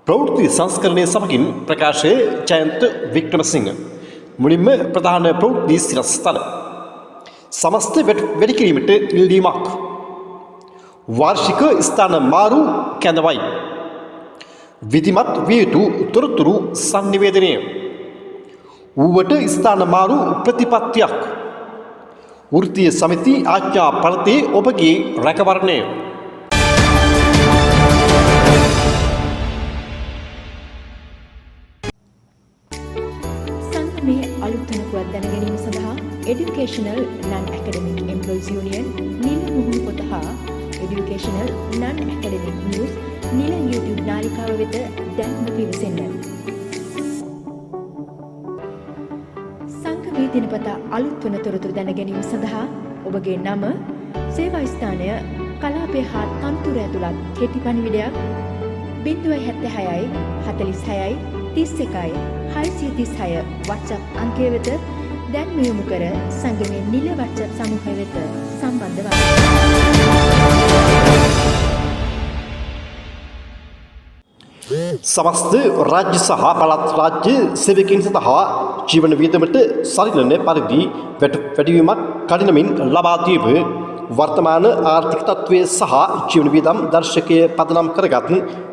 ප්‍රවෘත්ති සංස්කරණය සමගින් ප්‍රකාශය ජයන්ත වික්‍රමසිංහ මුලින්ම ප්‍රධාන ප්‍රවෘත්ති සිරස්තල සමස්ත වැඩි කිරීමට ඉල්ලීමක් වාර්ෂික ස්ථාන මාරු කැඳවයි විධිමත් විය යුතු තොරතුරු සංනිවේදනය ඌවට ස්ථාන මාරු ප්‍රතිපත්තියක් වෘත්තීය සමිති ආඥා පනතේ ඔබගේ රැකවරණය මේ අලුත් තනතුරක් දැන ගැනීම සඳහා Educational Non-Academic Employees Union නිල මුහුණු පොත හා Educational Non-Academic News නිල YouTube නාලිකාව වෙත දැන්ම පිවිසෙන්න. සංගමේ දිනපතා අලුත් වන තොරතුරු දැන ගැනීම සඳහා ඔබගේ නම, සේවා ස්ථානය, කලාපය හා තනතුර ඇතුළත් කෙටි පණිවිඩයක් 076 46 31 636 WhatsApp අංකය වෙත දැන්ම යොමු කර සංගමේ නිල WhatsApp සමූහය වෙත සම්බන්ධ වන්න. සමස්ත රාජ්‍ය සහ පළාත් රාජ්‍ය සේවකයන් සඳහා ජීවන වියදමට සරිලන පරිදි වැඩිවීමක් කඩිනමින් ලබා තිබේ. වර්තමාන ආර්ථික තත්ත්වය සහ ජීවන වියදම් දර්ශකය පදනම් කරගත්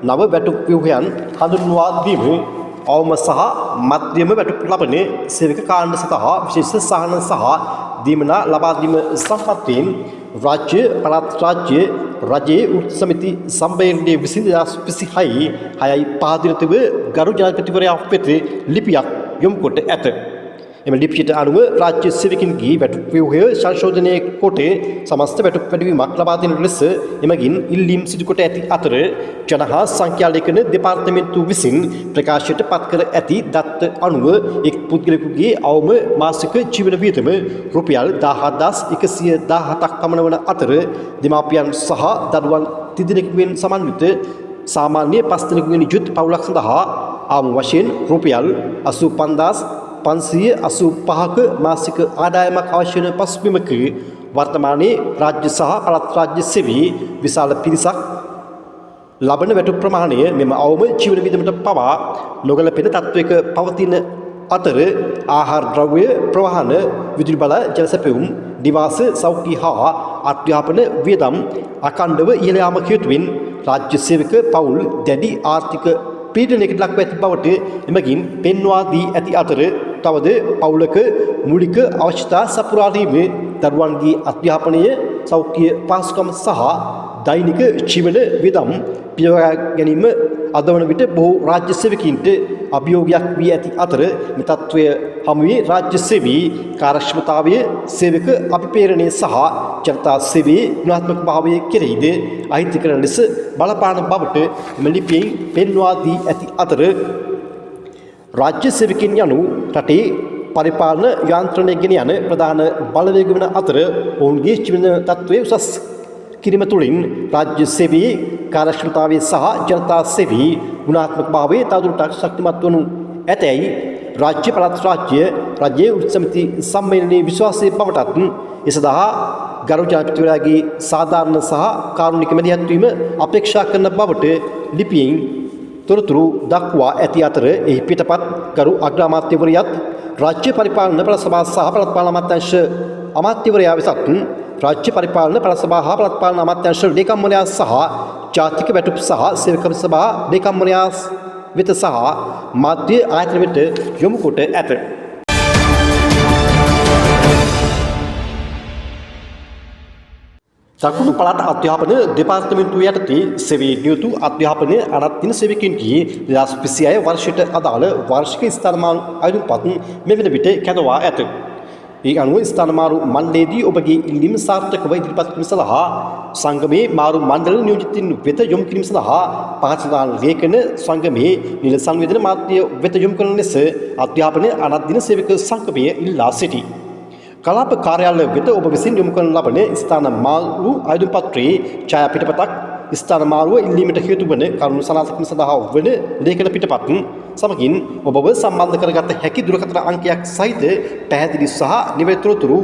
නව වැටුප් ව්‍යුහයන් හඳුන්වා දීම අවම සහ මධ්‍යම වැටුප් ලබන සේවක කාණ්ඩ සඳහා විශේෂ සහන සහ දීමනා ලබා දීම සම්පත්තියෙන් රාජ්‍ය පළාත් රජයේ වෘත්ති සමිති සම්මේලනයේ 2026 6/5 ගරු ජනාධිපතිවරයා වෙත ලිපියක් යොමු කොට ඇත. එම ලිපියට අනුව රාජ්‍ය සේවකින්ගේ වැටුප් ව්‍යුහය සංශෝධනය කොට සමස්ත වැටුප් වැඩිවීමක් ලබා දෙන ලෙස එමගින් ඉල්ලීම් සිදු කොට ඇති අතර ජන හා සංඛ්‍යා ලේඛන දෙපාර්තමේන්තුව විසින් ප්‍රකාශයට පත් කර ඇති දත්ත අනුව එක් පුද්ගලයෙකුගේ අවම මාසික ජීවන වියදම රුපියල් 17117ක් පමණ වන අතර දෙමාපියන් සහ දරුවන් තිදෙනෙකුගෙන් සමන්විත සාමාන්‍ය 5 දෙනෙකුගෙන් යුත් පවුලක් සඳහා අවම වශයෙන් රුපියල් 85585ක මාසික ආදායමක් අවශ්‍ය වන පසුබිමක වර්තමානයේ රාජ්‍ය සහ පළාත් රාජ්‍ය සේවී විශාල පිරිසක් ලබන වැටුප් ප්‍රමාණය මෙම අවම ජීවන වියදමට පවා නොගැලපෙන තත්ත්වයක පවතින අතර ආහාර ද්‍රව්‍ය ප්‍රවාහන විදුලි බල ජල සැපයුම් නිවාස සෞඛ්‍ය හා අධ්‍යාපන වියදම් අඛණ්ඩව ඉහළ යාම හේතුවෙන් රාජ්‍ය සේවක පවුල් දැඩි ආර්ථික පීඩනයකට ලක්ව ඇති බවට එමගින් පෙන්වා දී ඇති අතර තවද පවුලක මූලික අවශ්‍යතා සපුරා දීම දරුවන්ගේ අධ්‍යාපනය සෞඛ්‍ය පහසුකම් සහ දෛනික ජීවන වියදම් පියවා ගැනීම අද වන විට බොහෝ රාජ්‍ය සේවකීන්ට අභියෝගයක් වී ඇති අතර මේ තත්ත්වය හමුවේ රාජ්‍ය සේවී කාර්යක්ෂමතාවය සේවක අභිපේරණය සහ ජනතා සේවයේ ගුණාත්මක භාවය කෙරෙහිද අහිතකරන ලෙස බලපාන බවට එම ලිපියෙන් පෙන්වා දී ඇති අතර රාජ්‍ය සේවකයන් යනු රටේ පරිපාලන යාන්ත්‍රණය ගෙන යන ප්‍රධාන බලවේග වන අතර ඔවුන්ගේ ජීවන තත්ත්වය උසස් කිරීම තුළින් රාජ්‍ය සේවයේ කාර්යක්ෂමතාවය සහ ජනතා සේවී ගුණාත්මක භාවයේ තවදුරටත් ශක්තිමත් වනු ඇතැයි රාජ්‍ය පළාත් රජයේ වෘත්ති සමිති සම්මේලනයේ විශ්වාසයේ බවටත් ඒ සඳහා ගරු ජනාධිපතිවරයාගේ සාධාරණ සහ කාරුණික මැදිහත් වීම අපේක්ෂා කරන බවට ලිපියෙන් තොරතුරු දක්වා ඇති අතර එහි පිටපත් ගරු අග්‍රාමාත්‍යවරියත් රාජ්‍ය පරිපාලන පළාත් සභා සහ පළාත් පාලන අමාත්‍යාංශ අමාත්‍යවරයා වෙසත් රාජ්‍ය පරිපාලන පළාත් සභා හා පළාත් පාලන අමාත්‍යාංශ ලේකම්වරයා සහ ජාතික වැටුප් සහ සේවක සභා ලේකම්වරයා වෙත සහ මාධ්‍ය ආයතන වෙත යොමු කොට ඇත. දකුණු පළාත් අධ්‍යාපන දෙපාර්තමේන්තුව යටතේ සේවයේ නියුතු අධ්‍යාපන අනත් දින සේවකයන්ගේ 2026 වර්ෂයට අදාළ වාර්ෂික ස්ථානමාන අයුම්පත් මෙවන විට කැඳවා ඇත. ඒ අනුව ස්ථානමාරු මණ්ඩලයේදී ඔබගේ ඉල්ලීම සාර්ථකව ඉදිරිපත් කිරීම සඳහා සංගමේ මාරු මණ්ඩල නියෝජිතින් වෙත යොමු කිරීම සඳහා පහසුදාන ලේඛන සංගමේ නිල සංවේදන මාධ්‍ය වෙත යොමු කරන ලෙස අධ්‍යාපන අනත් දින සේවක සංගමය ඉල්ලා සිටී. කලාප කාර්යාලය වෙත ඔබ විසින් යොමු කරන ලබන ස්ථාන මාරු ආයුධ පත්‍රයේ ඡායා පිටපතක් ස්ථාන මාරුව ඉල්ලීමට හේතු වන කරුණු සනාථ කිරීම සඳහා වන ලේඛන පිටපත් සමගින් ඔබව සම්බන්ධ කරගත හැකි දුරකථන අංකයක් සහිත පැහැදිලි සහ නිවැරදි තොරතුරු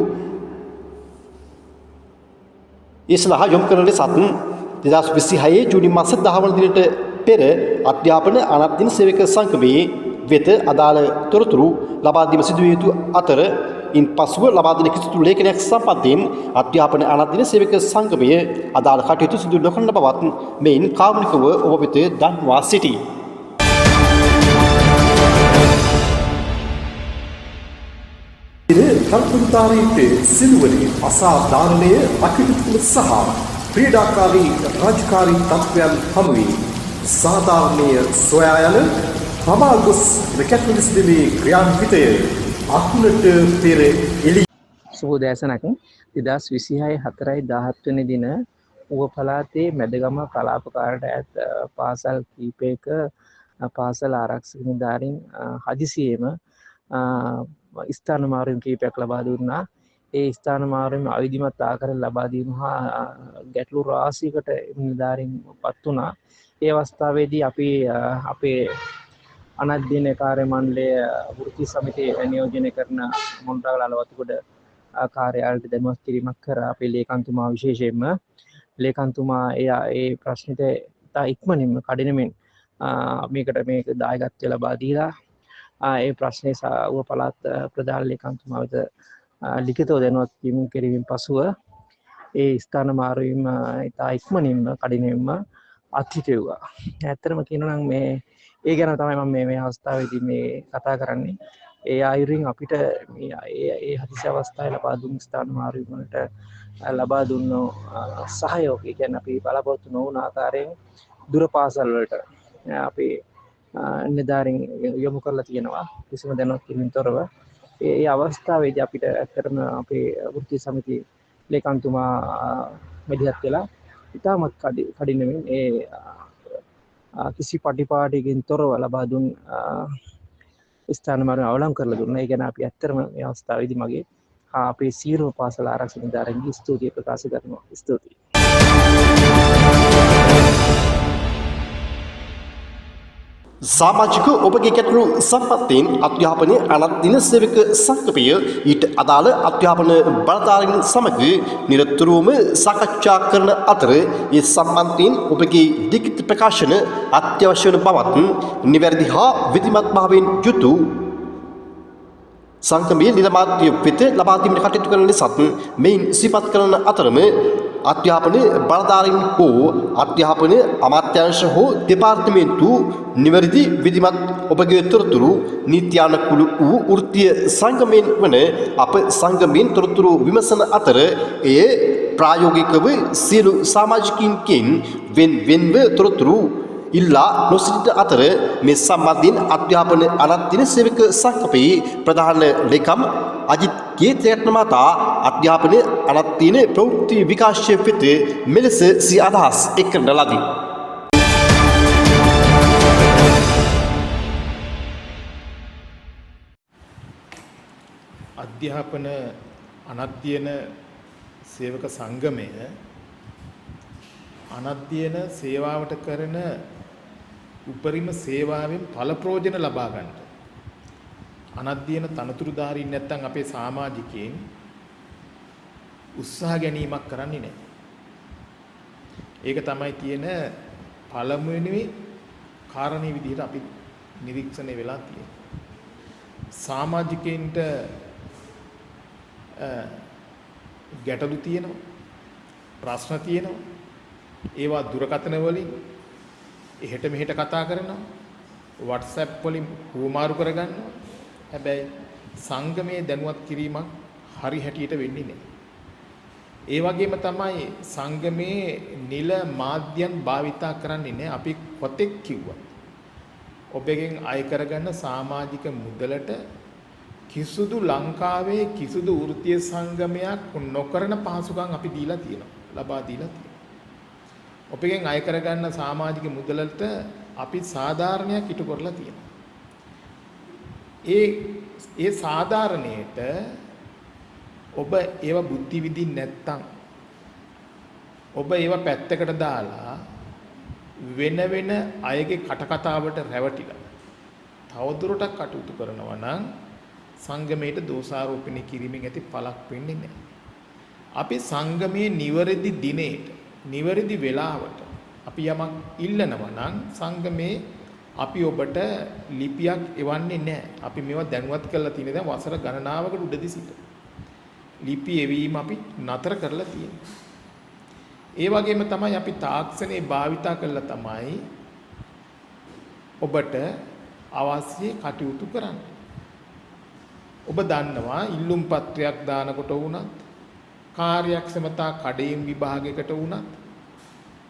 ඒ සඳහා යොමු කරන ලෙසත් 2026 ජූනි මාස 10 වන දිනට පෙර අධ්‍යාපන අනත්දින සේවක සංගමයේ වෙත අදාළ තොරතුරු ලබා දීම සිදු විය යුතු අතර ඉන් පසුව ලබා දෙන කිසිදු ලේඛනයක් සම්බන්ධයෙන් අධ්‍යාපන අනත්දින සේවක සංගමය අදාළ කටයුතු සිදු නොකරන බවත් මෙයින් කාරුණිකව ඔබ වෙත දන්වා සිටී. කල්පනාරීට සිදුවන අසාධාරණය අකටයුතු සහ ක්‍රීඩාකාරී රාජකාරී තත්ත්වයන් හමුවේ සාධාරණය සොයා යන හමා ගොස් රැකැත්වලිස් දෙමේ ක්‍රියාන්විතය අකුණට පෙර එළි සුබෝදෑසනක් 2026 4 දින ඌව පළාතේ මැදගම කලාප කාරට ඈත් පාසල් කීපයක පාසල් ආරක්ෂක නිලධාරීන් හදිසියේම ස්ථාන මාරුවීම් කීපයක් ලබා දුන්නා. ඒ ස්ථාන මාරුවීම් අවිධිමත් ආකාරයෙන් ලබා දීම හා ගැටලු රාශියකට නිලධාරීන් පත් වුණා. ඒ අවස්ථාවේදී අපි අපේ අනධ්‍යයන කාර්ය මණ්ඩලය වෘත්ති සමිතිය නියෝජනය කරන මොණරාගල අලවතුගොඩ කාර්යාලයට දැනුවත් කිරීමක් කරා. අපේ ලේකම්තුමා විශේෂයෙන්ම ලේකම්තුමා ඒ ප්‍රශ්නෙට ඉතා ඉක්මනින්ම කඩිනමින් මේක දායකත්වය ලබා දීලා ඒ ප්‍රශ්නය ඌව පළාත් ප්‍රධාන ලේකම්තුමා වෙත ලිඛිතව දැනුවත් කිරීමෙන් පසුව ඒ ස්ථාන මාරුවීම ඉතා ඉක්මනින්ම කඩිනමින්ම අත්හිටුවා. ඇත්තටම කියනවා නම් ඒ ගැන තමයි මම මේ අවස්ථාවේදී මේ කතා කරන්නේ. ඒ ආයුරින් අපිට ඒ හදිසි අවස්ථාවේ ලබා දුන් ස්ථාන මාරුවීම වලට ලබා දුන්න සහයෝගය කියන්නේ අපි බලාපොරොත්තු නොවුන ආකාරයෙන් දුර පාසල් වලට අපි නිලධාරීන් යොමු කරලා තියෙනවා. කිසිම දැනුවත් කිරීමෙන් තොරව ඒ අවස්ථාවේදී අපිට ඇත්තටම අපේ වෘත්ති සමිති ලේකම්තුමා මැදිහත් වෙලා ඉතාමත් කඩිනමින් ඒ කිසි පටිපාටියකින් තොරව ලබා දුන් ස්ථාන මාරුවීම අවලංගු කරලා දුන්නා. ඒ ගැන අපි ඇත්තටම මේ අවස්ථාවේදී මගේ අපේ සියලුම පාසල් ආරක්ෂක නිලධාරීන්ගේ ස්තුතිය ප්‍රකාශ කරනවා. ස්තුතියි. සමාජික ඔබගේ ගැටලු සම්පත්තෙන් අධ්‍යාපන අනත්දින සේවක සංගමය ඊට අදාළ අධ්‍යාපන බලධාරීන් සමග නිරතුරුවම සාකච්ඡා කරන අතර ඒ සම්බන්ධයෙන් ඔබගේ ලිඛිත ප්‍රකාශන අත්‍යවශ්‍ය වන බවත් නිවැරදි හා විධිමත් භාවයෙන් යුතු සංගමයේ නිලමාධ්‍ය වෙත ලබා දීමට කටයුතු කරන ලෙසත් මෙයින් සිපත් කරන අතරම අධ්‍යාපන බලධාරීන් හෝ අධ්‍යාපන අමාත්‍යාංශ හෝ දෙපාර්තමේන්තු නිවැරදි විධිමත් ඔබගේ තොරතුරු නීත්‍යානුකූල වූ වෘත්තීය සංගමයෙන් වන අප සංගමයෙන් තොරතුරු විමසන අතර එය ප්‍රායෝගිකව සියලු සමාජිකින්ගෙන් වෙන්ව තොරතුරු ඉල්ලා නොසිටින අතර මේ සම්බන්ධයෙන් අධ්‍යාපන අනත්දින සේවක සංගමයේ ප්‍රධාන ලේකම් අජිත් කේතයත්න මහතා අධ්‍යාපන අනත්දින ප්‍රවෘත්ති විකාශය වෙත මෙලෙස සිය අදහස් එක් කරන ලදී. අධ්‍යාපන අනධ්‍යයන සේවක සංගමය අනධ්‍යයන සේවාවට කරන උපරිම සේවාවෙන් ඵල ප්‍රයෝජන ලබා ගන්නට අනධ්‍යයන තනතුරුධාරීන් නැත්නම් අපේ සමාජිකයන් උත්සාහ ගැනීමක් කරන්නේ නැහැ. ඒක තමයි තියෙන පළමුවෙනි කාරණේ විදිහට අපි නිරීක්ෂණය වෙලා තියෙන්නේ. සමාජිකයන්ට ගැටලු තියෙනවා, ප්‍රශ්න තියෙනවා. ඒවා දුරකථන වලින් එහෙට මෙහෙට කතා කරනවා, WhatsApp වලින් හුවමාරු කරගන්නවා. හැබැයි සංගමයේ දැනුවත් කිරීමක් හරි හැටියට වෙන්නේ නැහැ. ඒ වගේම තමයි සංගමයේ නිල මාධ්‍යයන් භාවිතා කරන්නේ නැහැ. අපි කොතෙක් කිව්වා ඔබගෙන් අය කරගන්න සමාජික මුදලට කිසිදු ලංකාවේ කිසිදු වෘත්තීය සංගමයක් නොකරන පහසුකම් අපි දීලා තියෙනවා, ලබා දීලා තියෙනවා. ඔබගෙන් අය කරගන්න සමාජික මුදලට අපි සාධාරණයක් ඉටු කරලා තියෙනවා. ඒ සාධාරණයට ඔබ ඒව බුද්ධි විදින් නැත්තම් ඔබ ඒව පැත්තකට දාලා වෙන අයගේ කටකතාවට රැවටිලා තවදුරටත් කටයුතු කරනවා නම් සංගමයට දෝෂාරෝපණය කිරීමෙන් ඇති පළක් වෙන්නේ නැහැ. අපි සංගමයේ නිවැරදි දිනේට නිවැරදි වෙලාවට අපි යමක් ඉල්ලනවා නම් සංගමේ අපි ඔබට ලිපියක් එවන්නේ නැහැ. අපි මේවා දැනුවත් කරලා තියෙන දැන් වසර ගණනාවකට උඩදී සිට. ලිපි එවීම අපි නතර කරලා තියෙනවා. ඒ වගේම තමයි අපි තාක්ෂණේ භාවිතා කරලා තමයි ඔබට අවශ්‍ය කටයුතු කරන්න. ඔබ දන්නවා ඉල්ලුම් පත්‍රයක් දානකොට වුණත් කාර්යක්ෂමතා කඩේම් විභාගයකට වුණත්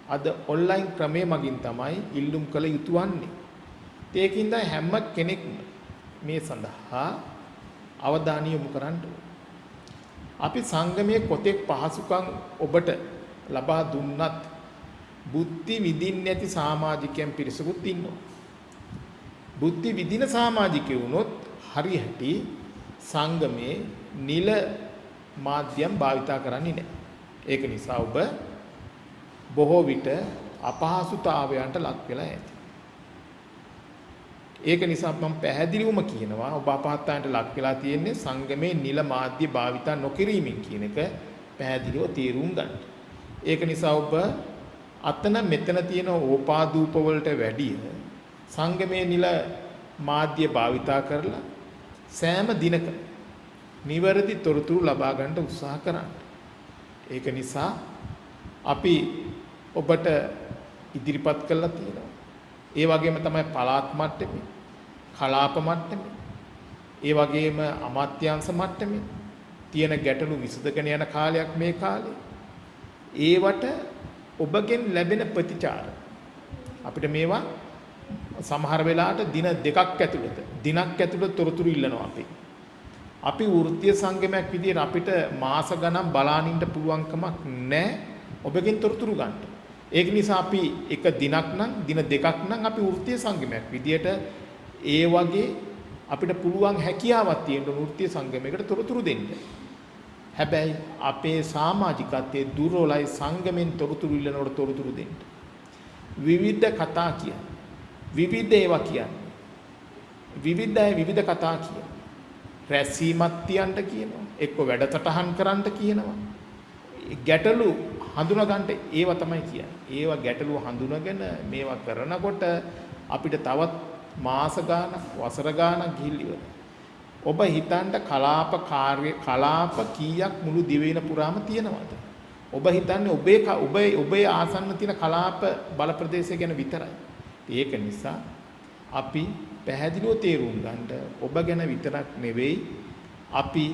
අද ඔන්ලයින් ක්‍රමයේ මගින් තමයි ඉල්ලුම් කළ යුතු වන්නේ. ඒකින්ද හැම කෙනෙක්ම මේ සඳහා අවධානය යොමු කරන්න ඕනේ. අපි සංගමයේ කොතෙක් පහසුකම් ඔබට ලබා දුන්නත් බුද්ධි විදින්නේ නැති සමාජිකයන් පිරිසකුත් ඉන්නවා. බුද්ධි විදින සමාජිකයෝ වුණොත් හරියටි සංගමේ නිල මාධ්‍යම් භාවිතා කරන්නේ නැහැ. ඒක නිසා ඔබ බොහෝ විට අපහසුතාවයන්ට ලක් වෙලා ඇති. ඒක නිසා මම පැහැදිලිවම කියනවා ඔබ අපහසුතාවයන්ට ලක් වෙලා තියෙන්නේ සංගමේ නිල මාධ්‍ය භාවිතා නොකිරීමෙන් කියන එක පැහැදිලිව තේරුම් ගන්න. ඒක නිසා ඔබ අතන මෙතන තියෙන ඕපාදූප වලට වැඩිය සංගමේ නිල මාධ්‍ය භාවිතා කරලා සෑම දිනක නිවැරදි තොරතුරු ලබා ගන්න උත්සාහ කරන්න. ඒක නිසා අපි ඔබට ඉදිරිපත් කළා තියෙනවා. ඒ වගේම තමයි පළාත් මට්ටමේ, කලාප මට්ටමේ, ඒ වගේම අමාත්‍යාංශ මට්ටමේ තියෙන ගැටලු විසඳගෙන යන කාලයක් මේ කාලේ. ඒවට ඔබගෙන් ලැබෙන ප්‍රතිචාර අපිට මේවා සමහර වෙලාවට දින දෙකක් ඇතුළත දිනක් ඇතුළත තොරතුරු ඉල්ලනවා අපි වෘත්තීය සංගමයක් විදිහට අපිට මාස ගණන් බලානින්න පුළුවන්කමක් නැහැ ඔබගෙන් තොරතුරු ගන්න. ඒක නිසා අපි එක දිනක් නම් දින දෙකක් නම් අපි වෘත්තීය සංගමයක් විදිහට ඒ වගේ අපිට පුළුවන් හැකියාවක් තියෙන වෘත්තීය සංගමයකට තොරතුරු දෙන්න. හැබැයි අපේ සමාජිකත්වයේ දුර්වලයි සංගමෙන් තොරතුරු ඉල්ලනකොට තොරතුරු දෙන්න. විවිධ කතා කියන. විවිධ ඒවා කියන්නේ. විවිධ කතා කියන. රැස්වීමක් තියන්න කියනවා. එක්ක වැඩසටහන් කරන්න කියනවා. ගැටලු හඳුනා ගන්න ඒවා තමයි කියන්නේ. ඒවා ගැටලු හඳුනාගෙන මේවා කරනකොට අපිට තවත් මාස ගානක් වසර ගානක් ගිහිල්ලා ඔබ හිතන්න කලාප කීයක් මුළු දිවයින පුරාම තියෙනවද? ඔබ හිතන්නේ ඔබේ ආසන්න තියෙන කලාප බල ප්‍රදේශය ගැන විතරයි. ඒක නිසා අපි පැහැදිලිව තේරුම් ගන්න ඔබ ගැන විතරක් නෙවෙයි අපි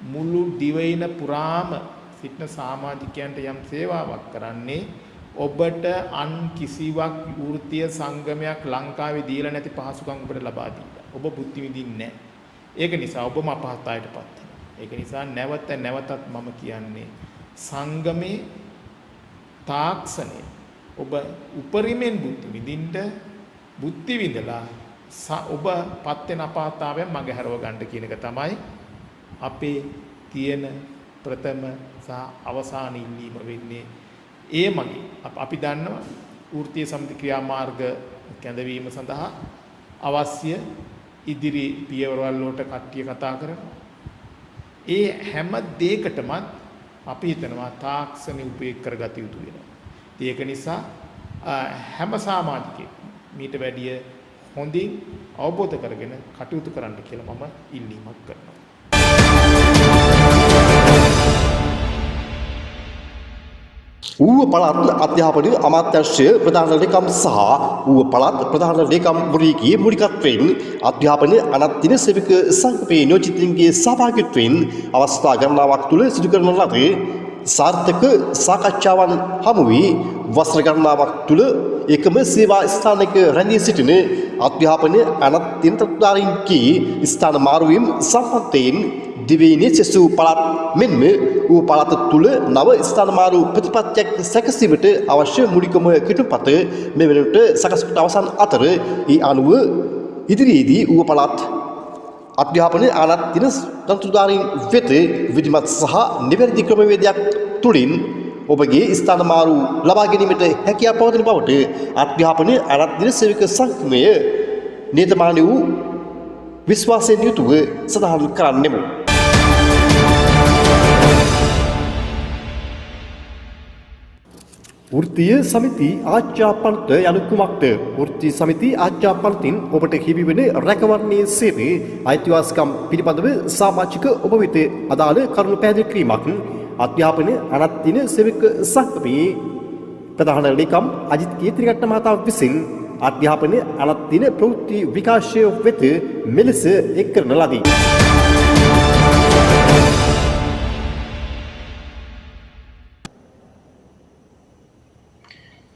මුළු දිවයින පුරාම සිටින සමාජිකයන්ට යම් සේවාවක් කරන්නේ ඔබට අන් කිසිවක් වෘත්තීය සංගමයක් ලංකාවේ දීලා නැති පහසුකම් ඔබට ලබා දීලා. ඔබ බුද්ධි විඳින්නේ නැහැ. ඒක නිසා ඔබම අපහසුතාවයටපත් වෙනවා. ඒක නිසා නැවතත් මම කියන්නේ සංගමේ තාක්ෂණය ඔබ උපරිමෙන් බුද්ධි විඳලා ඔබ පත් වෙන අපහසුතාවයෙන් මගහැරව ගන්න කියන එක තමයි අපේ තියෙන ප්‍රථම සහ අවසාන ඉල්ලීම වෙන්නේ. ඒ මගේ අපි දන්නවා වෘත්තීය සමිති ක්‍රියාමාර්ග කැඳවීම සඳහා අවශ්‍ය ඉදිරි පියවරවල් වලට කට්ටිය කතා කරනවා. ඒ හැම දෙයකටම අපි හිතනවා තාක්ෂණය උපයෝග කරගත යුතු වෙනවා. ඒක නිසා හැම සමාජිකයෙක් මීට වැඩිය හොඳින් අවබෝධ කරගෙන කටයුතු කරන්න කියලා මම ඉල්ලීමක් කරනවා. ඌව පළාත් අධ්‍යාපන අමාත්‍යාංශය ප්‍රධාන ලේකම් සහ ඌව පළාත් ප්‍රධාන ලේකම්වරියගේ මූලිකත්වයෙන් අධ්‍යාපන අනත් දින සේවක සංගමයේ නියෝජිතයින්ගේ සහභාගීත්වයෙන් අවස්ථා ගණනාවක් තුළ සිදු කරන ලද සාර්ථක සාකච්ඡාවන් හමු වී වසර ගණනාවක් තුළ එකම සේවා ස්ථානයක රැඳී සිටින අධ්‍යාපන අනත් දින තත්ත්වයන්ගේ ස්ථාන මාරුවීම් සම්බන්ධයෙන් දිවයිනේ සෙසු පළාත් මෙන්ම ඌව පළාත තුළ නව ස්ථාන මාරු ප්‍රතිපත්තියක් සැකසීමට අවශ්‍ය මූලිකම කෙටුම්පත මේ වෙනකොට සකස් කොට අවසන් අතර ඒ අනුව ඉදිරියේදී ඌව පළාත් අධ්‍යාපන අනත් දින තත්ත්වයන් වෙත විධිමත් සහ නිවැරදි ක්‍රමවේදයක් තුළින් ඔබගේ ස්ථාන මාරු ලබා ගැනීමට හැකියාව පවතින බවට අධ්‍යාපන අනත් දින සේවක සංගමය නියතමානී වූ විශ්වාසයෙන් යුතුව සඳහන් කරන්නෙමු. වෘත්තීය සමිති ආච්‍යාපන්ත යනු කුමක්ද? වෘත්තීය සමිති ආච්‍යාපන්තින් ඔබට හිමිවන රැකවරණයේ සේවයේ අයිතිවාසිකම් පිළිබඳව සමාජික ඔබ වෙත අදාළ කරුණු පැහැදිලි කිරීමක් අධ්‍යාපන අනත්දින සේවක සංගමයේ ප්‍රධාන ලේකම් අජිත් කීර්තිරත්න මහතා විසින් අධ්‍යාපන අනත්දින ප්‍රවෘත්ති විකාශය වෙත මෙලෙස එක් කරන ලදී.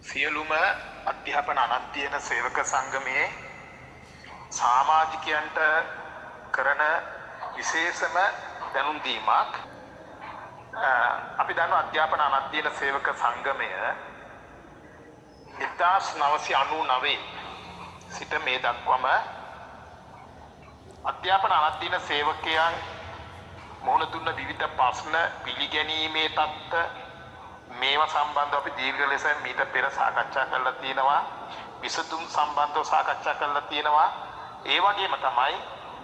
සියලුම අධ්‍යාපන අනධ්‍යයන සේවක සංගමයේ සමාජිකයන්ට කරන විශේෂම දැනුම් දීමක්. අපි දන්නවා අධ්‍යාපන අනධ්‍යයන සේවක සංගමය 1999 සිට මේ දක්වාම අධ්‍යාපන අනධ්‍යයන සේවකයන් මුහුණ දුන්න විවිධ ප්‍රශ්න පිළිගැනීමේ තත්ත්ව මේවා සම්බන්ධව අපි දීර්ඝ ලෙස මීට පෙර සාකච්ඡා කරලා තියෙනවා. විසඳුම් සම්බන්ධව සාකච්ඡා කරලා තියෙනවා. ඒ වගේම තමයි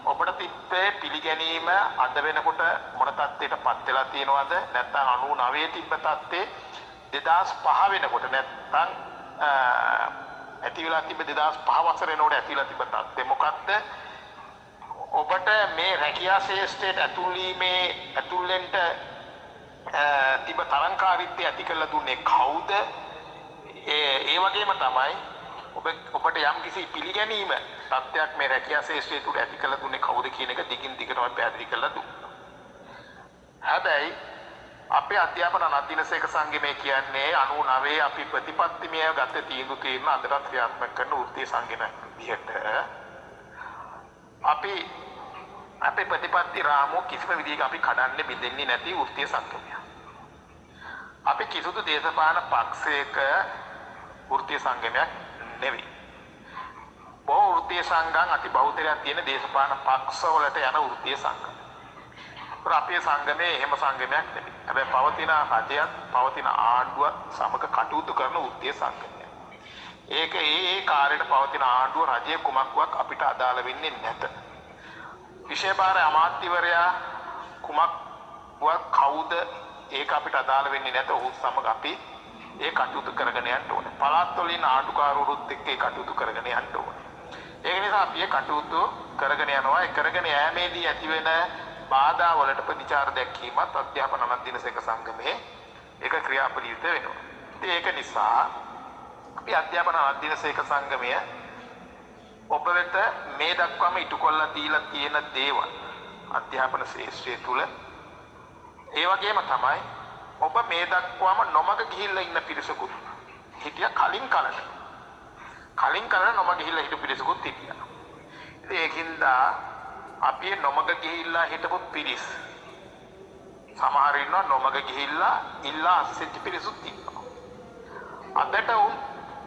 ඔබට තිබ්බේ පිළිගැනීම අද වෙනකොට මොන තත්ත්වයකටපත් වෙලා තියෙනවද? නැත්නම් 99 තිබ්බ තත්ත්වේ 2005 වෙනකොට නැත්නම් ඇති වෙලා තිබ්බ 2005 වසරේ නෝඩ ඇති වෙලා තිබ්බ තත්ත්වේ මොකක්ද? ඔබට මේ රැකියා ශේෂ්ඨයට ඇතුළෙන්ට තිබ තරංකාරීත්වය ඇති කරලා දුන්නේ කවුද? ඒ වගේම තමයි ඔබට යම් කිසි පිළිගැනීම තත්ත්වයක් මේ රැකියා ශේෂ්ත්‍රය තුළ ඇති කරලා දුන්නේ කවුද කියන එක දිගින් දිගටම පැහැදිලි කරලා දුන්නා. හැබැයි අපේ අධ්‍යාපන අනධ්‍යයන සේවක සංගමය කියන්නේ 99 අපි ප්‍රතිපත්තිමය ගත තීන්දුව తీරන අදටත් ක්‍රියාත්මක කරන වෘත්තීය සංගමයක් විදිහට අපි අපේ ප්‍රතිපත්ති රාමුව කිසිම විදිහක අපි කඩන්නේ බින්දෙන්නේ නැති වෘත්තීය සංගමයක්. අපි කිසිදු දේශපාලන පක්ෂයක වෘත්තීය සංගමයක් නෙවෙයි. බොහෝ වෘත්තීය සංගම් අති බහුතරයක් තියෙන දේශපාලන පක්ෂවලට යන වෘත්තීය සංගම. අපේ සංගමේ එහෙම සංගමයක් නෙවෙයි. හැබැයි පවතින රජයත් පවතින ආණ්ඩුවත් සමග කටයුතු කරන වෘත්තීය සංගමයක්. ඒක ඒ කාර්යයට පවතින ආණ්ඩුව රජයේ කුමක්වත් අපිට අදාළ වෙන්නේ නැත. විශේෂ අමාත්‍යවරයා කුමක්වත් කවුද ඒක අපිට අදාළ වෙන්නේ නැත. ඔහු සමග අපි ඒ කටයුතු කරගෙන යන්න ඕනේ. පළාත් වලින් ආණ්ඩුකාරවරුත් එක්ක ඒ කටයුතු කරගෙන යන්න ඕනේ. ඒක නිසා අපි ඒ කටයුතු කරගෙන යනවා. ඒ කරගෙන යෑමේදී ඇතිවෙන බාධා වලට ප්‍රතිචාර දැක්වීමත් අධ්‍යාපන අනධ්‍යයන සේවක සංගමයේ ඒක ක්‍රියාපරිවිත වෙනවා. ඉතින් ඒක නිසා අපි අධ්‍යාපන අනධ්‍යයන සේවක සංගමය ඔබ වෙත මේ දක්වාම ඉටු කොල්ලා දීලා තියෙන දේවල් අධ්‍යාපන ශාස්ත්‍රය තුල ඒ වගේම තමයි ඔබ මේ දක්වාම නොමග ගිහිල්ලා ඉන්න පිරිසකුත් හිටියා කලින් කලට නොමග ගිහිල්ලා හිටපු පිරිසකුත් හිටියා. ඉතින් ඒකින්ද අපි නොමග ගිහිල්ලා හිටපු පිරිස් සමහර ඉන්නවා නොමග ගිහිල්ලා ඉල්ලා අස්සෙච්ච පිරිසුත් ඉන්නවා.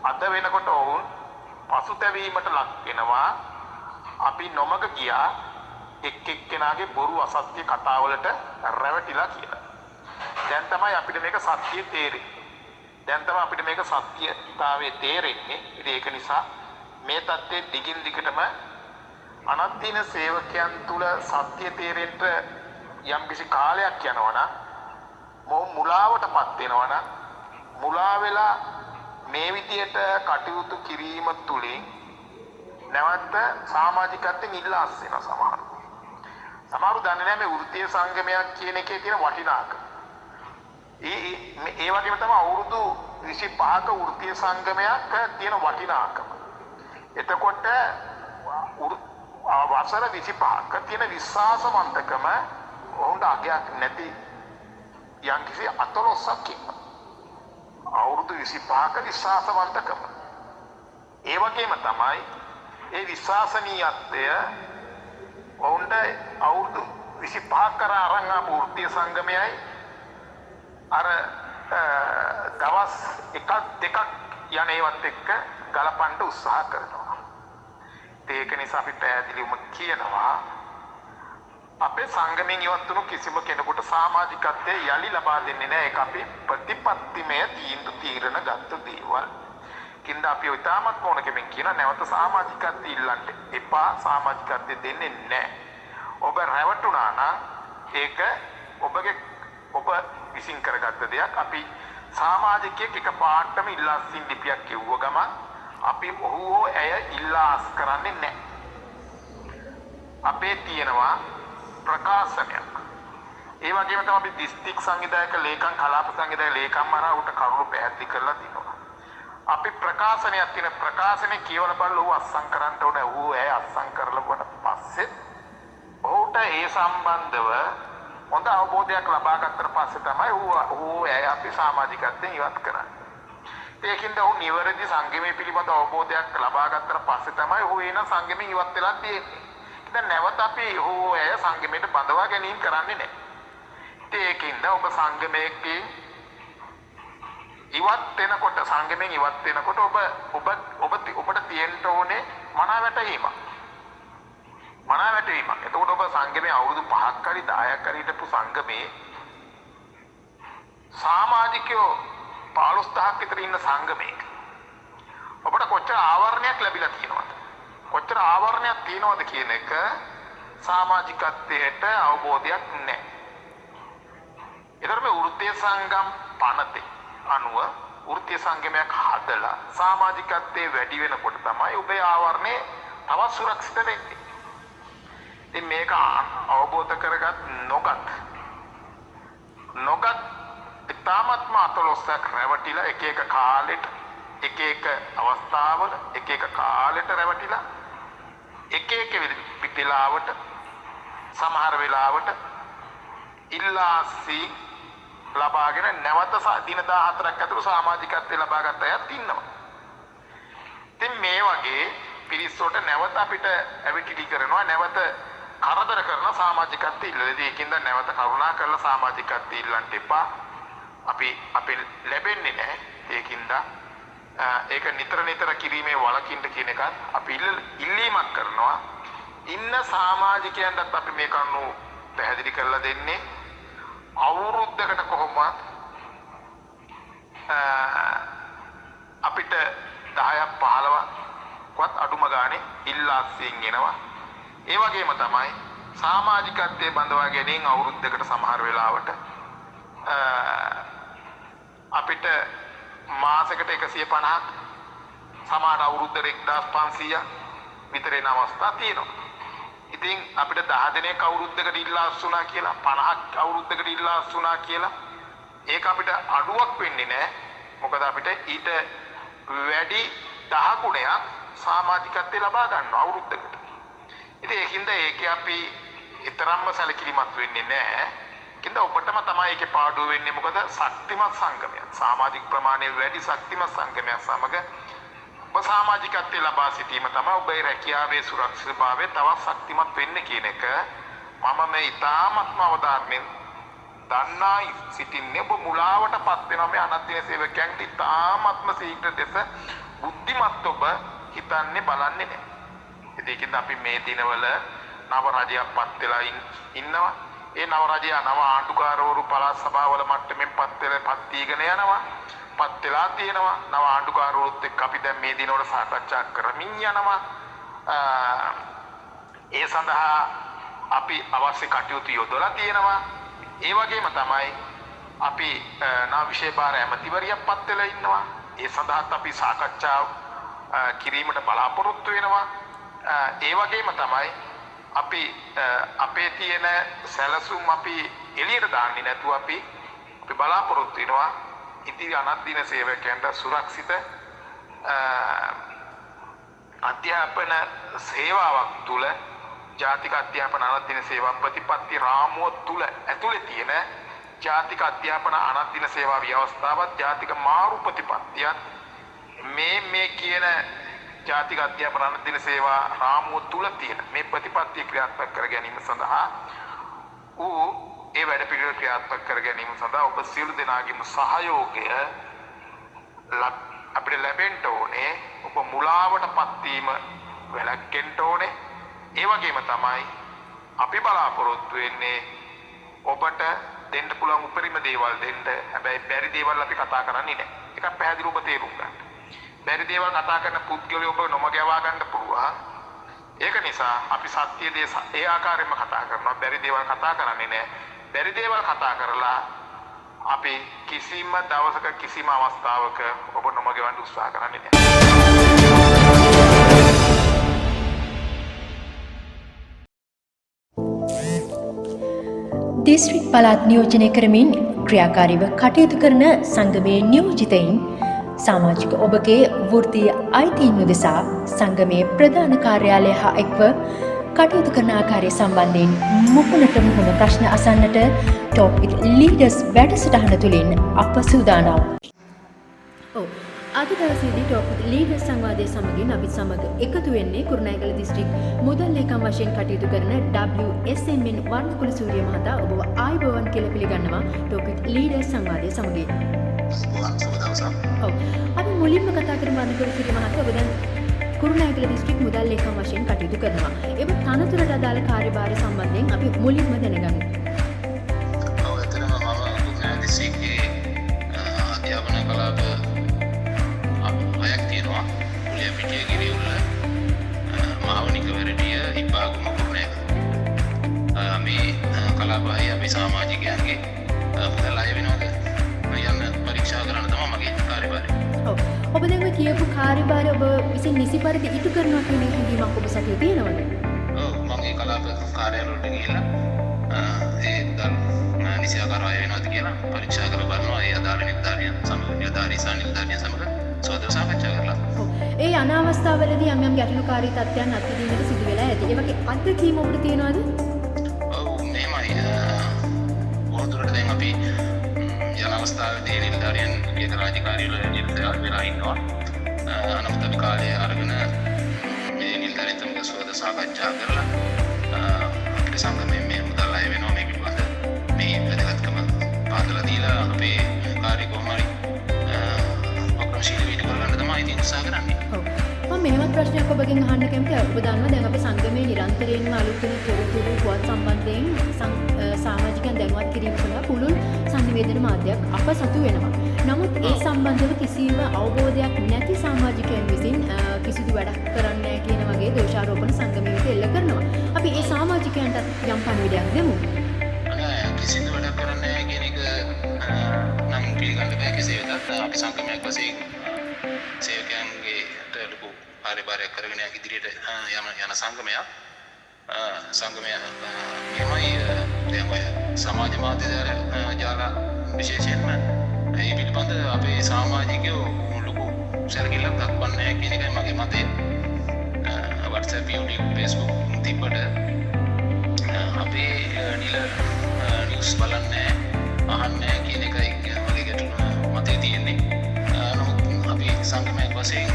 අද වෙනකොට වුන් පසුතැවීමට ලක් වෙනවා. අපි නොමග ගියා එක්කෙනාගේ බොරු අසත්‍ය කතාවලට රැවටිලා කියලා. දැන් තමයි අපිට මේක සත්‍ය සත්‍යතාවයේ තේරෙන්නේ. ඉතින් ඒක නිසා මේ தත්ත්වයේ දිගින් දිගටම අනධ්‍යයන සේවකයන් තුල සත්‍ය තේරෙන්න යම් කිසි කාලයක් යනවනම් මුලාවටපත් වෙනවනම් මුලා වෙලා මේ විදියට කටයුතු කිරීම තුලින් නැවත සමාජිකත්වයෙන් ඉල්ලා අස් වෙනවා සමහරු දන්නේ නැහැ මේ වෘත්තීය සංගමයක් කියන එකේ තියෙන වටිනාකම. ඒ වගේම තමයි අවුරුදු 25ක වෘත්තීය සංගමයක් තියෙන වටිනාකම. එතකොට වසර 25ක තියෙන විශ්වාසවන්තකම ඔවුන්ට අගයක් නැති යම්කිසි අතලොස්සක් කියනවා. අවුරුදු 25ක විශ්වාසවන්තකම. ඒ වගේම තමයි ඒ විශ්වාසනීයත්වය ඔවුන්ට අවුරුදු 25ක් කරා අරන් ආපු වෘත්තීය සංගමයයි අර දවස් එකක් දෙකක් යන ඒවත් එක්ක ගලපන්න උත්සාහ කරනවා. ඒක නිසා අපි පැහැදිලිවම කියනවා අපේ සංගමයෙන් ඉවත් වුණු කිසිම කෙනෙකුට සමාජිකත්වයේ යලි ලබා දෙන්නේ නැහැ. ඒක අපි ප්‍රතිපත්තිමය තීන්දුව తీරන ගත්ත දේවල්. කින්ද අපි උතාමත් කොනකෙමින් කියන නැවත සමාජිකත්වය ඉල්ලන්න එපා. සමාජිකත්වය දෙන්නේ නැහැ. ඔබ රැවටුණා නම් ඒක ඔබ විසින් කරගත්ත දෙයක්. අපි සමාජිකයෙක් එකපාරටම ඉල්ලා සින් ලිපියක් කිව්ව ගමන් අපි ඔහු ඇය ඉල්ලා අස් කරන්නේ නැහැ. අපේ තියෙනවා ප්‍රකාශනයක්. ඒ වගේම තමයි අපි දිස්ත්‍රික් සංවිධායක ලේකම් කලාප සංවිධායක ලේකම් මරාවට කරුණු පැහැදිලි කරලා දෙනවා. අපි ප්‍රකාශනයක් තියෙන ප්‍රකාශනේ කියවන බල ඔහු අස්සම් කරන්න ඕනේ. ඔහු ඇය අස්සම් කරලා පස්සේ ඔහුට ඒ සම්බන්ධව හොඳ අවබෝධයක් ලබා ගන්නතර පස්සේ තමයි ඔහු ඇය අපි සමාජිකත්වයෙන් ඉවත් කරන්නේ. ඒකින්ද ඔහු නිවැරදි සංගමයේ පිළිබඳ අවබෝධයක් ලබා ගන්නතර පස්සේ තමයි ඔහු එන සංගමයෙන් ඉවත් වෙලා තියෙන්නේ. දැන් නැවත අපි ඔහු ඇය සංගමයට බඳවා ගැනීම කරන්නේ නැහැ. ඒකින්ද ඔබ සංගමයේ ඉවත් වෙනකොට සංගමයෙන් ඉවත් වෙනකොට ඔබට තියෙන්න ඕනේ මනා වැටහීමක්. මනා වැටහීමක්. එතකොට ඔබ සංගමයේ අවුරුදු 5ක් හරි 10ක් හරි හිටපු සංගමේ සමාජිකයෝ 15000ක් විතර ඉන්න සංගමයක ඔබට කොච්චර ආවරණයක් ලැබිලා තියෙනවද? කොච්චර ආවරණයක් තියෙනවද කියන එක සමාජිකත්වයට අවබෝධයක් නැහැ. ඒතර මේ වෘත්තීය සංගම් පනතේ අනුව වෘත්තීය සංගමයක් හදලා සමාජිකත්වයේ වැඩි වෙනකොට තමයි ඔබේ ආවරණය තවත් සුරක්ෂිත වෙන්නේ. ඉතින් මේක අවබෝධ කරගත් නොගත් ඉතාමත්ම අතලොස්සක් රැවටිලා එක එක කාලෙට එක එක අවස්ථාවල එක එක කාලෙට රැවටිලා එක එක වෙලාවට සමහර වෙලාවට ඉල්ලාසී ලබාගෙන නැවත දින 14ක් ඇතුළත සමාජිකත්වය ලබා ගන්න අයත් ඉන්නවා. ඉතින් මේ වගේ පිරිසොට නැවත අපිට ඇවිටිලි කරනවා නැවත කරදර කරන සමාජිකත්වය ඉල්ලලා ඒකින්ද නැවත කරුණා කරලා සමාජිකත්වය ඉල්ලන්න එපා. අපි ලැබෙන්නේ නැහැ. ඒකින්ද ඒක නිතර කිරීමේ වලකින්න කියන එකත් අපි ඉල්ලීමක් කරනවා. ඉන්න සමාජිකයන්ටත් අපි මේ කරුණු පැහැදිලි කරලා දෙන්නේ අවුරුද්දකට කොහොමවත් අපිට 10ක් 15ක්වත් අඩුම ගානේ ඉල්ලාස්සියෙන් එනවා. ඒ වගේම තමයි සමාජිකත්වයේ බඳවා ගැනීම අවුරුද්දකට සමහර වෙලාවට අපිට මාසෙකට 150ක් සමහර අවුරුද්දට 1500ක් විතර එන අවස්ථා තියෙනවා. ඉතින් අපිට 10 දිනක අවුරුද්දකට ඉල්ලාස් වුණා කියලා 50ක් අවුරුද්දකට ඉල්ලාස් වුණා කියලා ඒක අපිට අඩුවක් වෙන්නේ නැහැ. මොකද අපිට ඊට වැඩි 10 ගුණයක් සමාජිකත්වයේ ලබා ගන්න අවුරුද්දකට. ඉතින් ඒකින්ද ඒකේ අපි ඊතරම්ම සැලකිලිමත් වෙන්නේ නැහැ. ඒකින්ද ඔබටම තමයි ඒකේ පාඩුව වෙන්නේ. මොකද ශක්තිමත් සංගමයක් සමාජික ප්‍රමාණය වැඩි ශක්තිමත් සංගමයක් සමග ඔබ සමාජිකත්වයේ ලබා සිටීම තමයි ඔබේ රැකියාවේ සුරක්ෂිතභාවය තවත් ශක්තිමත් වෙන්නේ කියන එක මම මේ ඉතාමත්ම අවධානයෙන් දන්නා සිටින්නේ. ඔබ මුලාවටපත් වෙනවා මේ අනත්දින සේවකයන්ට ඉතාමත්ම ශීඝ්‍ර දෙස බුද්ධිමත් ඔබ හිතන්නේ බලන්නේ නැහැ. ඒකින්ද අපි මේ දිනවල නව රජයක් පත් වෙලා ඉන්නවා. ඒ නව රජය නව ආණ්ඩුකාරවරු පළාත් සභාවල මට්ටමින් පත් වීගෙන යනවා. පත් වෙලා තියෙනවා. නව ආණ්ඩුකාරවරුත් එක්ක අපි දැන් මේ දිනවල සාකච්ඡා කරමින් යනවා. ඒ සඳහා අපි අවශ්‍ය කටයුතු යොදලා තියෙනවා. ඒ වගේම තමයි අපි නව විෂය භාර ඇමතිවරියක් පත් වෙලා ඉන්නවා. ඒ සඳහාත් අපි සාකච්ඡා කිරීමට බලාපොරොත්තු වෙනවා. ඒ වගේම තමයි අපි අපේ තියෙන සැලසුම් අපි එළියට දාන්නේ නැතුව අපි බලාපොරොත්තු වෙනවා ඉතිරි අනත්දින සේවකයන්ට සුරක්ෂිත අධ්‍යාපන සේවාවක් තුල ජාතික අධ්‍යාපන අනත්දින සේවා ප්‍රතිපත්ති රාමුව තුල ඇතුලේ තියෙන ජාතික අධ්‍යාපන අනත්දින සේවා ව්‍යවස්ථාවත් ජාතික මාරු ප්‍රතිපත්තියත් මේ කියන ජාතික අධ්‍යාපන අනත්දින සේවා රාමුව තුල තියෙන මේ ප්‍රතිපත්තිය ක්‍රියාත්මක කර ගැනීම සඳහා ඒ වැඩ පිළිවෙල ක්‍රියාත්මක කර ගැනීම සඳහා ඔබ සියලු දෙනාගේම සහයෝගය අපිට ලැබෙන්න ඕනේ. ඔබ මුලාවටපත් වීම වැළැක්වෙන්න ඕනේ. ඒ වගේම තමයි අපි බලාපොරොත්තු වෙන්නේ ඔබට දෙන්න පුළුවන් උපරිම දේවල් දෙන්න. හැබැයි බැරි දේවල් අපි කතා කරන්නේ නැහැ. ඒක පැහැදිලිව ඔබ තේරුම් ගන්න. බැරි දේවල් කතා කරන පුද්ගලයෝ ඔබ නොමගවා ගන්න පුළුවන්. ඒක නිසා අපි සත්‍ය දේ ඒ ආකාරයෙන්ම කතා කරනවා. බැරි දේවල් කතා කරන්නේ නැහැ. බැරි දේවල් කතා කරලා අපි කිසිම දවසක කිසිම අවස්ථාවක ඔබ නොමගවන්න උත්සාහ කරන්නේ නැහැ. දිස්ත්‍රික් පළාත් නියෝජනය කරමින් ක්‍රියාකාරීව කටයුතු කරන සංගමයේ නියෝජිතයින් සමාජික ඔබගේ වෘත්තීය අයිතීන් උදෙසා සංගමයේ ප්‍රධාන කාර්යාලය හා එක්ව කටයුතු කරන ආකාරය සම්බන්ධයෙන් මුහුණට මුහුණ ප්‍රශ්න අසන්නට ටොප් විත් ලීඩර්ස් වැඩසටහන තුළින් අප සූදානම්. අද දවසේදී ටොප් විත් ලීඩර්ස් සංවාදයේ සමගින් අපි සමග එකතු වෙන්නේ කුරුණෑගල දිස්ත්‍රික් මුදල් ලේකම් වශයෙන් කටයුතු කරන WSMN වර්ණකුල සූරිය මහතා ඔබව ආයුබෝවන් කියලා පිළිගන්නවා ටොප් විත් ලීඩර්ස් සංවාදයේ සමගින්. අපි මුලින්ම කතා කරමු වර්ණකුල සූරිය මහතා ඔබ දැන් කුරුණෑගල දිස්ත්‍රික් මුදල් ලේකම් වශයෙන් කටයුතු කරනවා. ඒ තනතුරට අදාළ කාර්යභාරය සම්බන්ධයෙන් අපි මුලින්ම දැනගමු. ඇත්තටම මම කුරුණෑගල දිස්ත්‍රික්කයේ අධ්‍යාපන කලාප හයක් තියෙනවා. කුලිය පිටිය ගිරිඋල්ල මාවනික වැරදිය ඉබ්බාගම කුරුණෑගල. මේ කලාපය අපි සමාජිකයන්ගේ මුදල් අය වෙනවද යන්න පරීක්ෂා කරන්න තමයි මගේ කාර්යභාරය. ඔබ දැන් කියපු කාර්යභාරය ඔබ විසින් නිසි පරිදි ඉටු කරනවා කියන හැඟීමක් ඔබ සතුව තියෙනවද? ඔව් මම ඒ කලාප කාර්යාලවලට ගිහිල්ලා ඒ දල් නිසි ආකාරව අය වෙනවද කියලා පරීක්ෂා කරලා බලනවා. ඒ අදාළ නිලධාරියන් සමග නිලධාරී සහ නිලධාරියන් සමග සෝදර සාකච්ඡා කරලා. ඒ අනාවස්ථාවලදී යම් ජටිලකාරී තත්ත්වයන් අත්විඳීමට සිදු වෙලා ඇති. ඒ වගේ අත්දැකීම් ඔබට තියෙනවද? ඔව් මෙහෙමයි. වොහොදුරට දැන් අපි යන අවස්ථාවේදී නිලධාරියන් එක රාජකාරී වල නිරත වෙලා ඉන්නවා. නමුත් අපි කාලය අරගෙන මේ නිලධාරියන් සමග සෝදර සාකච්ඡා කරලා අපේ සංගමයේ මේ මුදල් අය වෙනවා මේ පිළිබඳ මේ වැදගත්කම පාදලා දීලා අපේ කාර්ය කොහොම හරි ඔක්කොමශීලී කරගන්න තමයි ඉතින් උත්සාහ කරන්නේ. ඔව්. මම මෙහෙමත් ප්‍රශ්නයක් ඔබගෙන් අහන්න කැමතියි. ඔබ දන්නවා දැන් අපේ සංගමයේ නිරන්තරයෙන්ම අලුත් වෙන තොරතුරු පුවත් සම්බන්ධයෙන් සමාජිකයන් දැනුවත් කිරීම සඳහා පුළුල් සංනිවේදන මාධ්‍යයක් අප සතු වෙනවා. නමුත් ඒ සම්බන්ධව කිසිම අවබෝධයක් නැති සමාජිකයන් විසින් කිසිදු වැඩක් කරන්නේ නැහැ කියන වගේ දෝෂාරෝපණ සංගමයේ එල්ල කරනවා. අපි ඒ සමාජිකයන්ට යම් පණිවිඩයක් දෙමු. කිසිදු වැඩක් කරන්නේ නැහැ කියන එක නම් පිළිගන්න බෑ. කෙසේ වෙතත් අපි සංගමයක් වශයෙන් සේවකයන්ගේ ලොකු කාර්යභාරයක් කරගෙන ඉදිරියට යන සංගමයක්. සංගමය මෙහෙමයි දැන් ඔය සමාජ මාධ්‍ය ජාලා විශේෂයෙන්ම මේ පිළිබඳ අපේ සමාජිකයෝ ලොකු සැලකිල්ලක් දක්වන්නේ නැහැ කියන එකයි මගේ මතය. WhatsApp, YouTube, Facebook තිබ්බට අපේ නිල නිවුස් බලන්නේ අහන්නේ කියන එකයි මගේ ගැටලුව මතය තියෙන්නේ. නමුත් අපි සංගමයක් වශයෙන්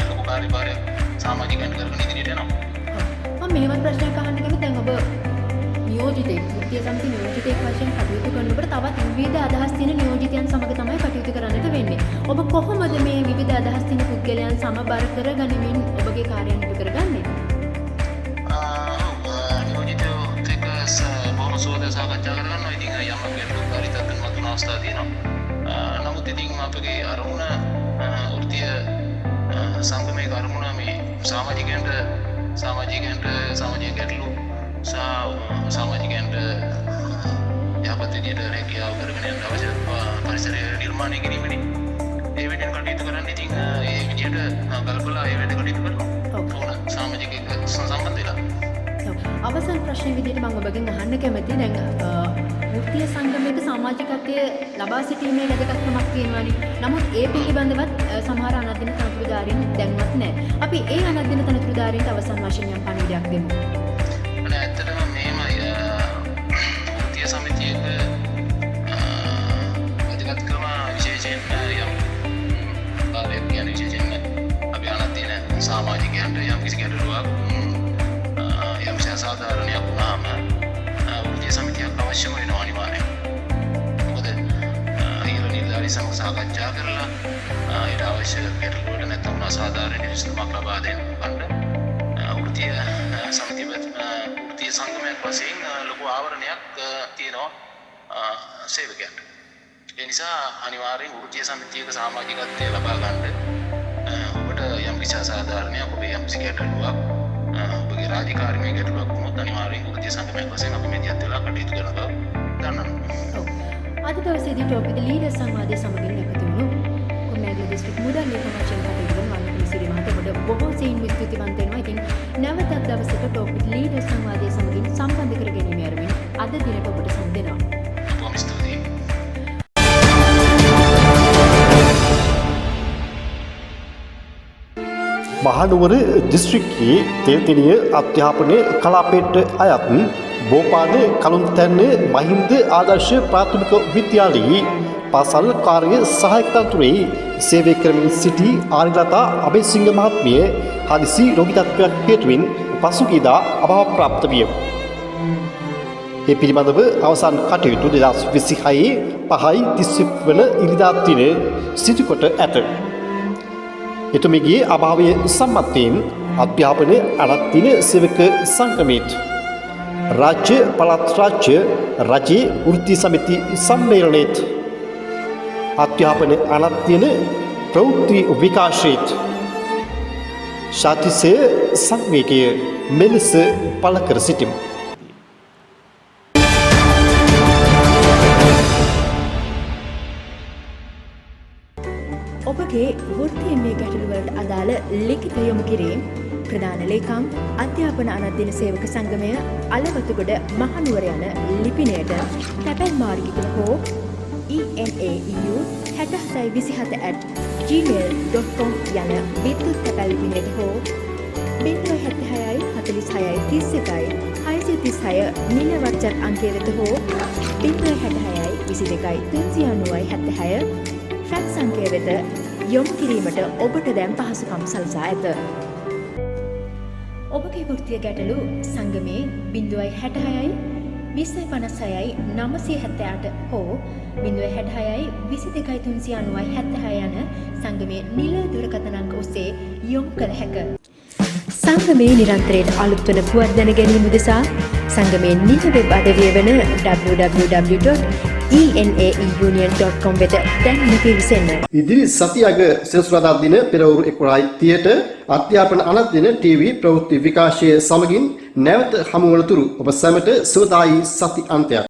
ලොකු කාර්යභාරයක් සමාජිකයන්ට කරගෙන ඉදිරියට යනවා. මම මෙහෙමත් ප්‍රශ්නයක් අහන්න කැමතියි. දැන් ඔබ නියෝජිතෙක්, වෘත්තීය සමිති නියෝජිතෙක් වශයෙන් කටයුතු කරනකොට තවත් විවිධ අදහස් තියෙන නියෝජිතයන් සමග තමයි කටයුතු කරන්නට වෙන්නේ. ඔබ කොහොමද මේ විවිධ අදහස් තියෙන පුද්ගලයන් සමබර කරගනිමින් ඔබගේ කාර්යයන් ඉටු කරගන්නේ? නියෝජිතයෝත් එක්ක බොහොම සෝදර සාකච්ඡා කරගන්නවා. ඉතින් යමක් ගැටලුකාරී තත්ත්වයන් මතුවන අවස්ථා තියෙනවා. නමුත් ඉතින් අපගේ අරමුණ වෘත්තීය සංගමයේ අරමුණ මේ සමාජිකයන්ට සමාජීය ගැටලු සහ සමාජිකයන්ට යහපත් විදියට රැකියාව කරගෙන යන්න අවශ්‍ය පරිසරය නිර්මාණය කිරීමනේ. ඒ වෙනුවෙන් කටයුතු කරන්න ඉතින් ඒ විදියට කල්පලා ඒ වැඩ කටයුතු කරනවා. ඕන සමාජික සම්බන්ධ වෙලා. අවසන් ප්‍රශ්න විදිහට මම ඔබගෙන් අහන්න කැමතියි. දැන් වෘත්තීය සංගමයක සමාජිකත්වයේ ලබා සිටීමේ වැදගත්කමක් තියෙනවානේ. නමුත් ඒ පිළිබඳවත් සමහර අනධ්‍යන තනතුරුධාරීන් දැනුවත් නැහැ. අපි ඒ අනධ්‍යන තනතුරුධාරීන්ට අවසන් වශයෙන් යම් පණිවිඩයක් දෙමු. ඇත්තටම මෙහෙමයි වෘත්තීය සමිතියක වැදගත්කම විශේෂයෙන්ම යම් කාර්යයක් කියන්නේ විශේෂයෙන්ම අපි අනධ්‍යන සමාජිකයන්ට යම් කිසි ගැටලුවක් යම් අසාධාරණයක් වුණාම වෘත්තීය සමිතියක් අවශ්‍යම වෙනවා අනිවාර්යයෙන්. මොකද ඊළඟ නිලධාරී සමග සාකච්ඡා කරලා ඊට අවශ්‍ය ගැටලුවට නැත්නම් අසාධාරණ විසඳුමක් ලබා දෙන්න වෘත්තීය සමිතිය වෘත්තීය සංගමයක් වශයෙන් ලොකු ආවරණයක් තියෙනවා සේවකයන්ට. ඒ නිසා අනිවාර්යෙන් වෘත්තීය සමිතියක සමාජිකත්වය ලබා ගන්න ඔබට යම් කිසි අසාධාරණයක් ඔබේ යම් කිසි ගැටලුවක් ඔබගේ රාජකාරීමේ ගැටලුවක් වුණොත් අනිවාර්යෙන් වෘත්තීය සංගමයක් වශයෙන් අපි මෙදියත් වෙලා කටයුතු කරන බව දන්නවා. අද දවසේදී ටොප් විත් ලීඩර් සංවාදයේ සමගින් එකතු වුණු කොම්මැගල දිස්ත්‍රික් මුදල් ලේකම්වශයෙන් කටයුතු කරන වන්දනා සිරි මහත්මයාට බොහෝ සෙයින් ස්තුතිවන්ත වෙනවා. ඉතින් නැවතත් දවසක ටොප් විත් ලීඩර් සංවාදයේ සමගින් සම්බන්ධ කර ගැනීම යරමින් අද දිනට ඔබට සම්බන්ධ වෙනවා. බොහොම ස්තුතියි. මහනුවර දිස්ත්‍රික්කයේ තෙල්තෙණිය අධ්‍යාපන කලාපයට අයත් බෝපාද කලුන්තැන්න මහින්ද ආදර්ශ ප්‍රාථමික විද්‍යාලයේ පාසල් කාර්ය සහායක තනතුරේ සේවය කරමින් සිටි ආරිලතා අබේසිංහ මහත්මිය හදිසි රෝගී තත්ත්වයක් හේතුවෙන් පසුගියදා අභාව ප්‍රාප්ත විය. ඒ පිළිබඳව අවසන් කටයුතු 2026 5/30 වන ඉරිදා දින සිදු කොට ඇත. එතුමිගේ අභාවය සම්මතයෙන් අධ්‍යාපන අනත්දින සේවක සංගමයේත් රාජ්‍ය පළාත් රාජ්‍ය රජයේ වෘත්ති සමිති සම්මේලනයේත් අධ්‍යාපන අනත්දින ප්‍රවෘත්ති විකාශයේත් ශාතිසය සංවේගය මෙලෙස පළ කර සිටිමු. ඔබගේ වෘත්තීය ගැටලුවලට අදාළ ලිඛිත යොමු කිරීම ප්‍රධාන ලේකම් අධ්‍යාපන අනත්දින සේවක සංගමය අලවතුගොඩ මහනුවර යන ලිපිනයට තැපැල් මාර්ගිකව හෝ enau6727@gmail.com යන විද්‍යුත් තැපැල් ලිපිනයට හෝ 076 46 31 636 නිල වත්චත් අංකය වෙත හෝ 076 22 396 ෆැක්ස් අංකය වෙත යොමු කිරීමට ඔබට දැන් පහසුකම් සලසා ඇත. ඔබගේ වෘත්තීය ගැටලු සංගමයේ 066 256 978 හෝ 066 22 396 යන සංගමයේ නිල දුරකථන අංක ඔස්සේ යොමු කළ හැකිය. සංගමයේ නිරන්තරයෙන් අලුත් වන පුවත් දැන ගැනීම උදෙසා සංගමයේ නිල වෙබ් අඩවිය වන www.enaeunion.com වෙත දැන්ම පිවිසෙන්න. ඉදිරි සතියක සෙනසුරාදා දින පෙරවරු 11:30ට අධ්‍යාපන අනත්දින ටීවී ප්‍රවෘත්ති විකාශය සමගින් නැවත හමු වන තුරු ඔබ සැමට සුවදායි සති අන්තයක්.